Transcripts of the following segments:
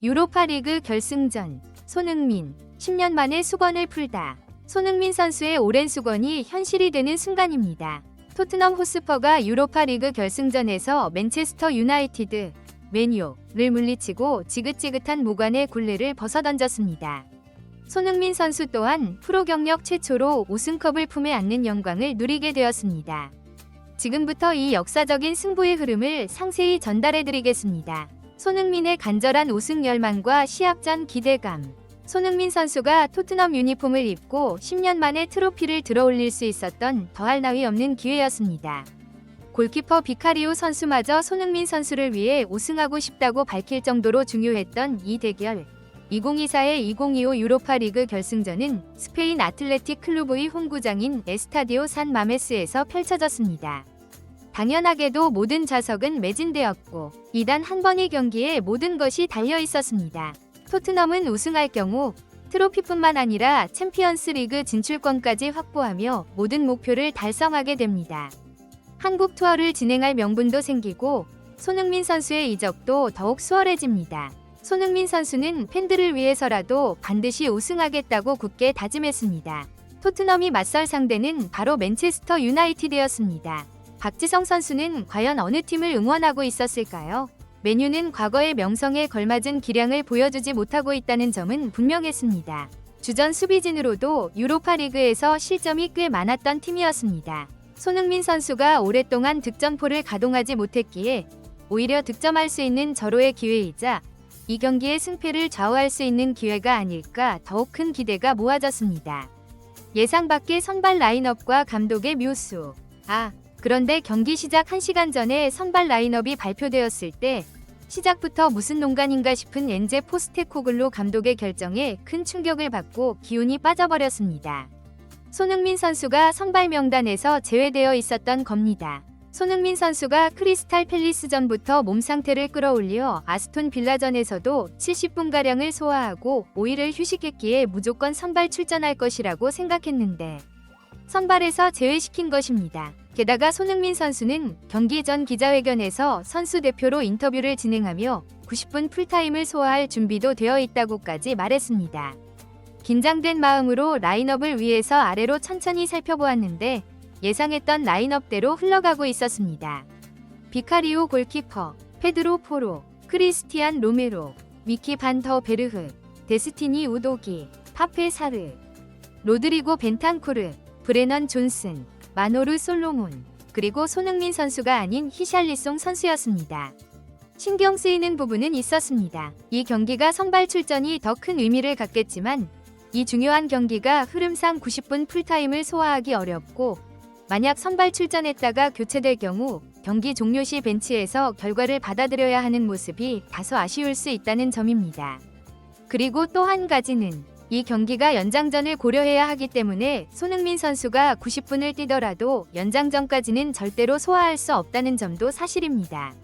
유로파리그 결승전, 손흥민, 10년 만에 수건을 풀다. 손흥민 선수의 오랜 수건이 현실이 되는 순간입니다. 토트넘 호스퍼가 유로파리그 결승전에서 맨체스터 유나이티드, 맨유를 물리치고 지긋지긋한 무관의 굴레를 벗어던졌습니다. 손흥민 선수 또한 프로 경력 최초로 우승컵을 품에 안는 영광을 누리게 되었습니다. 지금부터 이 역사적인 승부의 흐름을 상세히 전달해드리겠습니다. 손흥민의 간절한 우승 열망과 시합 전 기대감. 손흥민 선수가 토트넘 유니폼을 입고 10년 만에 트로피를 들어올릴 수 있었던 더할 나위 없는 기회였습니다. 골키퍼 비카리오 선수마저 손흥민 선수를 위해 우승하고 싶다고 밝힐 정도로 중요했던 이 대결. 2024-2025 유로파리그 결승전은 스페인 아틀레틱 클루브의 홈구장인 에스타디오 산 마메스에서 펼쳐졌습니다. 당연하게도 모든 좌석은 매진되었고 이 단 한 번의 경기에 모든 것이 달려 있었습니다. 토트넘은 우승할 경우 트로피뿐만 아니라 챔피언스 리그 진출권까지 확보하며 모든 목표를 달성하게 됩니다. 한국 투어를 진행할 명분도 생기고 손흥민 선수의 이적도 더욱 수월해집니다. 손흥민 선수는 팬들을 위해서라도 반드시 우승하겠다고 굳게 다짐했습니다. 토트넘이 맞설 상대는 바로 맨체스터 유나이티드였습니다. 박지성 선수는 과연 어느 팀을 응원하고 있었을까요? 맨유는 과거의 명성에 걸맞은 기량을 보여주지 못하고 있다는 점은 분명했습니다. 주전 수비진으로도 유로파리그에서 실점이 꽤 많았던 팀이었습니다. 손흥민 선수가 오랫동안 득점포를 가동하지 못했기에 오히려 득점할 수 있는 절호의 기회이자 이 경기의 승패를 좌우할 수 있는 기회가 아닐까 더욱 큰 기대가 모아졌습니다. 예상 밖의 선발 라인업과 감독의 묘수. 그런데 경기 시작 1시간 전에 선발 라인업이 발표되었을 때 시작부터 무슨 농간인가 싶은 엔제 포스테코글루 감독의 결정에 큰 충격을 받고 기운이 빠져버렸습니다. 손흥민 선수가 선발 명단에서 제외되어 있었던 겁니다. 손흥민 선수가 크리스탈 팰리스전부터 몸 상태를 끌어올려 아스톤 빌라전에서도 70분가량을 소화하고 5일을 휴식했기에 무조건 선발 출전할 것이라고 생각했는데 선발에서 제외시킨 것입니다. 게다가 손흥민 선수는 경기 전 기자회견에서 선수 대표로 인터뷰를 진행하며 90분 풀타임을 소화할 준비도 되어 있다고까지 말했습니다. 긴장된 마음으로 라인업을 위에서 아래로 천천히 살펴보았는데 예상했던 라인업대로 흘러가고 있었습니다. 비카리오 골키퍼, 페드로 포로, 크리스티안 로메로, 미키 반 더 베르흐, 데스티니 우도기, 파페 사르, 로드리고 벤탄쿠르, 브레넌 존슨, 마노르 솔로몬, 그리고 손흥민 선수가 아닌 히샬리송 선수였습니다. 신경 쓰이는 부분은 있었습니다. 이 경기가 선발 출전이 더 큰 의미를 갖겠지만 이 중요한 경기가 흐름상 90분 풀타임을 소화하기 어렵고 만약 선발 출전했다가 교체될 경우 경기 종료 시 벤치에서 결과를 받아들여야 하는 모습이 다소 아쉬울 수 있다는 점입니다. 그리고 또 한 가지는 이 경기가 연장전을 고려해야 하기 때문에 손흥민 선수가 90분을 뛰더라도 연장전까지는 절대로 소화할 수 없다는 점도 사실입니다.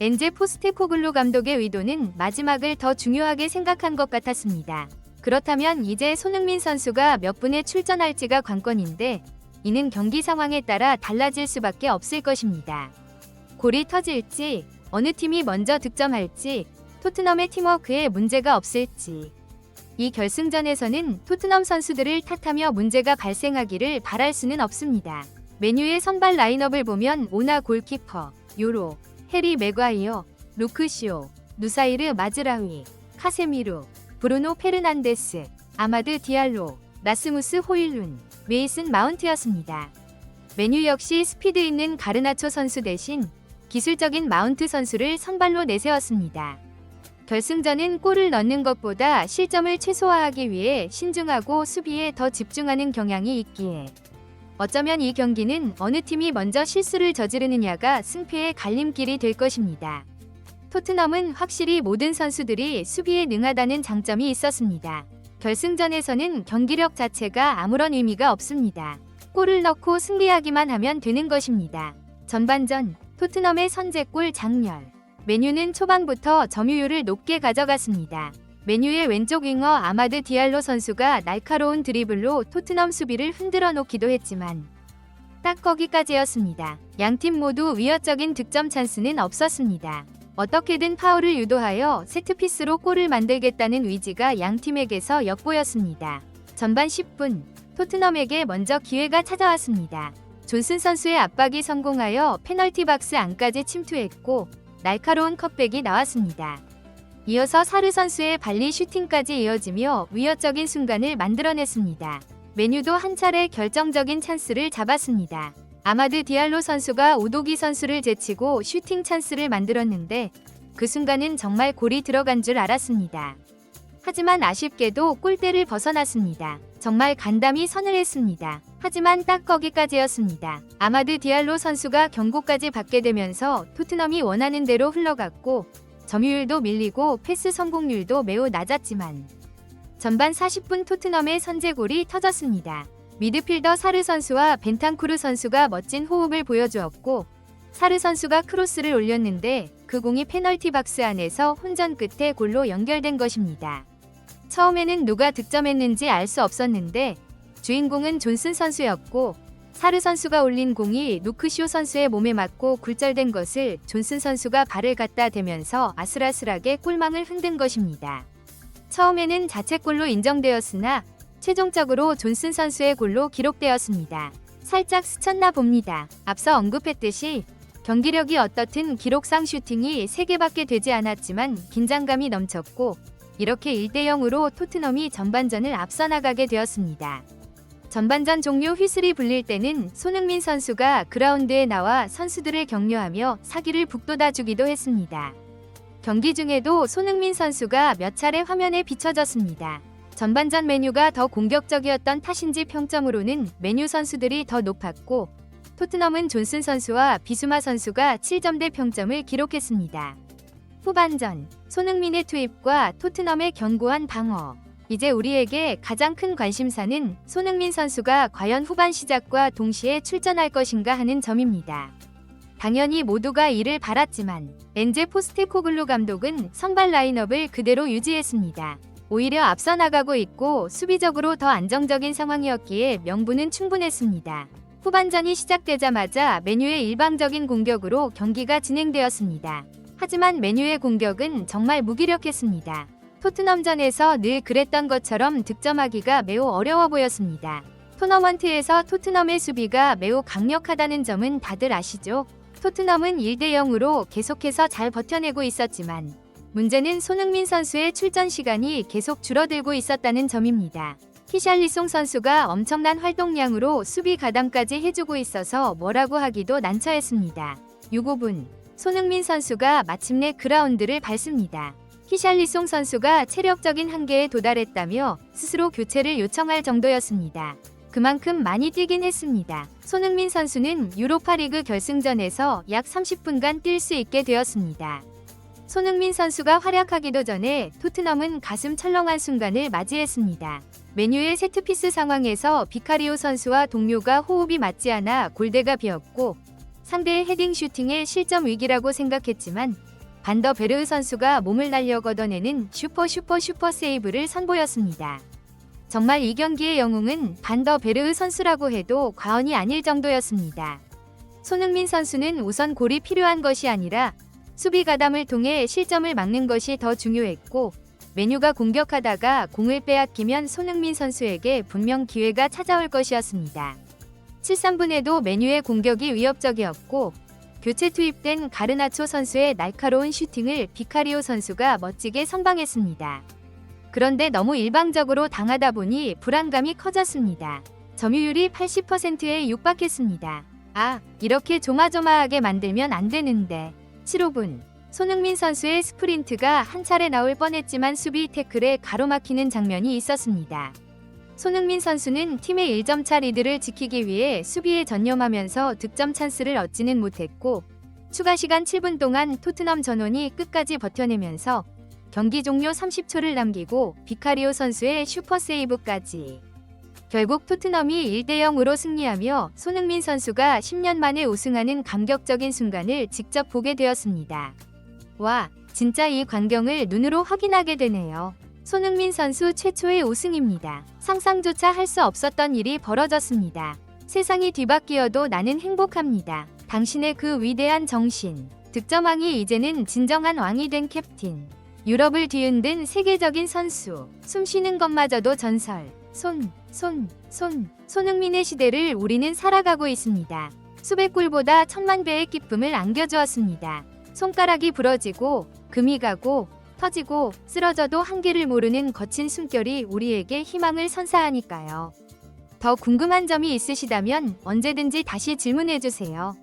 엔제 포스테코글루 감독의 의도는 마지막을 더 중요하게 생각한 것 같았습니다. 그렇다면 이제 손흥민 선수가 몇 분에 출전할지가 관건인데 이는 경기 상황에 따라 달라질 수밖에 없을 것입니다. 골이 터질지, 어느 팀이 먼저 득점할지, 토트넘의 팀워크에 문제가 없을지. 이 결승전에서는 토트넘 선수들을 탓하며 문제가 발생하기를 바랄 수는 없습니다. 맨유의 선발 라인업을 보면 오나 골키퍼, 요로, 해리 맥과이어, 루크시오, 누사이르 마즈라휘, 카세미루, 브루노 페르난데스, 아마드 디알로, 라스무스 호일룬, 메이슨 마운트였습니다. 맨유 역시 스피드 있는 가르나초 선수 대신 기술적인 마운트 선수를 선발로 내세웠습니다. 결승전은 골을 넣는 것보다 실점을 최소화하기 위해 신중하고 수비에 더 집중하는 경향이 있기에 어쩌면 이 경기는 어느 팀이 먼저 실수를 저지르느냐가 승패의 갈림길이 될 것입니다. 토트넘은 확실히 모든 선수들이 수비에 능하다는 장점이 있었습니다. 결승전에서는 경기력 자체가 아무런 의미가 없습니다. 골을 넣고 승리하기만 하면 되는 것입니다. 전반전 토트넘의 선제골 장렬. 맨유는 초반부터 점유율을 높게 가져갔습니다. 맨유의 왼쪽 윙어 아마드 디알로 선수가 날카로운 드리블로 토트넘 수비를 흔들어 놓기도 했지만 딱 거기까지였습니다. 양팀 모두 위협적인 득점 찬스는 없었습니다. 어떻게든 파울을 유도하여 세트피스로 골을 만들겠다는 의지가 양 팀에게서 엿보였습니다. 전반 10분, 토트넘에게 먼저 기회가 찾아왔습니다. 존슨 선수의 압박이 성공하여 페널티 박스 안까지 침투했고 날카로운 컵백이 나왔습니다. 이어서 사르 선수의 발리 슈팅까지 이어지며 위협적인 순간을 만들어냈습니다. 메뉴도 한 차례 결정적인 찬스를 잡았습니다. 아마드 디알로 선수가 오도기 선수를 제치고 슈팅 찬스를 만들었는데 그 순간은 정말 골이 들어간 줄 알았습니다. 하지만 아쉽게도 골대를 벗어났습니다. 정말 간담이 서늘했습니다. 하지만 딱 거기까지였습니다. 아마드 디알로 선수가 경고까지 받게 되면서 토트넘이 원하는 대로 흘러갔고 점유율도 밀리고 패스 성공률도 매우 낮았지만 전반 40분 토트넘의 선제골이 터졌습니다. 미드필더 사르 선수와 벤탄쿠르 선수가 멋진 호흡을 보여주었고 사르 선수가 크로스를 올렸는데 그 공이 페널티 박스 안에서 혼전 끝에 골로 연결된 것입니다. 처음에는 누가 득점했는지 알 수 없었는데 주인공은 존슨 선수였고 사르 선수가 올린 공이 루크쇼 선수의 몸에 맞고 굴절된 것을 존슨 선수가 발을 갖다 대면서 아슬아슬하게 골망을 흔든 것입니다. 처음에는 자책골로 인정되었으나 최종적으로 존슨 선수의 골로 기록되었습니다. 살짝 스쳤나 봅니다. 앞서 언급했듯이 경기력이 어떻든 기록상 슈팅이 3개밖에 되지 않았지만 긴장감이 넘쳤고 이렇게 1대0으로 토트넘이 전반전을 앞서 나가게 되었습니다. 전반전 종료 휘슬이 불릴 때는 손흥민 선수가 그라운드에 나와 선수들을 격려하며 사기를 북돋아주기도 했습니다. 경기 중에도 손흥민 선수가 몇 차례 화면에 비춰졌습니다. 전반전 메뉴가 더 공격적이었던 탓인지 평점으로는 메뉴 선수들이 더 높았고 토트넘은 존슨 선수와 비수마 선수가 7점대 평점을 기록했습니다. 후반전, 손흥민의 투입과 토트넘의 견고한 방어. 이제 우리에게 가장 큰 관심사는 손흥민 선수가 과연 후반 시작과 동시에 출전할 것인가 하는 점입니다. 당연히 모두가 이를 바랐지만 엔제 포스테코글루 감독은 선발 라인업을 그대로 유지했습니다. 오히려 앞서 나가고 있고 수비적으로 더 안정적인 상황이었기에 명분은 충분했습니다. 후반전이 시작되자마자 메뉴의 일방적인 공격으로 경기가 진행되었습니다. 하지만 메뉴의 공격은 정말 무기력했습니다. 토트넘전에서 늘 그랬던 것처럼 득점하기가 매우 어려워 보였습니다. 토너먼트에서 토트넘의 수비가 매우 강력하다는 점은 다들 아시죠? 토트넘은 1대0으로 계속해서 잘 버텨내고 있었지만 문제는 손흥민 선수의 출전 시간이 계속 줄어들고 있었다는 점입니다. 히샬리송 선수가 엄청난 활동량으로 수비 가담까지 해주고 있어서 뭐라고 하기도 난처했습니다. 6분, 손흥민 선수가 마침내 그라운드를 밟습니다. 히샬리송 선수가 체력적인 한계에 도달했다며 스스로 교체를 요청할 정도였습니다. 그만큼 많이 뛰긴 했습니다. 손흥민 선수는 유로파리그 결승전에서 약 30분간 뛸 수 있게 되었습니다. 손흥민 선수가 활약하기도 전에 토트넘은 가슴 철렁한 순간을 맞이했습니다. 메뉴의 세트피스 상황에서 비카리오 선수와 동료가 호흡이 맞지 않아 골대가 비었고 상대의 헤딩 슈팅의 실점 위기라고 생각했지만 반더 베르흐 선수가 몸을 날려 걷어내는 슈퍼 세이브를 선보였습니다. 정말 이 경기의 영웅은 반더 베르흐 선수라고 해도 과언이 아닐 정도였습니다. 손흥민 선수는 우선 골이 필요한 것이 아니라 수비 가담을 통해 실점을 막는 것이 더 중요했고 메뉴가 공격하다가 공을 빼앗기면 손흥민 선수에게 분명 기회가 찾아올 것이었습니다. 73분에도 메뉴의 공격이 위협적이었고 교체 투입된 가르나초 선수의 날카로운 슈팅을 비카리오 선수가 멋지게 선방했습니다. 그런데 너무 일방적으로 당하다 보니 불안감이 커졌습니다. 점유율이 80%에 육박했습니다. 이렇게 조마조마하게 만들면 안 되는데. 7분, 손흥민 선수의 스프린트가 한 차례 나올 뻔했지만 수비 태클에 가로막히는 장면이 있었습니다. 손흥민 선수는 팀의 1점차 리드를 지키기 위해 수비에 전념하면서 득점 찬스를 얻지는 못했고 추가 시간 7분 동안 토트넘 전원이 끝까지 버텨내면서 경기 종료 30초를 남기고 비카리오 선수의 슈퍼 세이브까지. 결국 토트넘이 1대0으로 승리하며 손흥민 선수가 10년 만에 우승하는 감격적인 순간을 직접 보게 되었습니다. 와, 진짜 이 광경을 눈으로 확인하게 되네요. 손흥민 선수 최초의 우승입니다. 상상조차 할 수 없었던 일이 벌어졌습니다. 세상이 뒤바뀌어도 나는 행복합니다. 당신의 그 위대한 정신. 득점왕이 이제는 진정한 왕이 된 캡틴. 유럽을 뒤흔든 세계적인 선수. 숨 쉬는 것마저도 전설. 손흥민의 시대를 우리는 살아가고 있습니다. 수백 골보다 천만 배의 기쁨을 안겨주었습니다. 손가락이 부러지고 금이 가고 터지고 쓰러져도 한계를 모르는 거친 숨결이 우리에게 희망을 선사하니까요. 더 궁금한 점이 있으시다면 언제든지 다시 질문해주세요.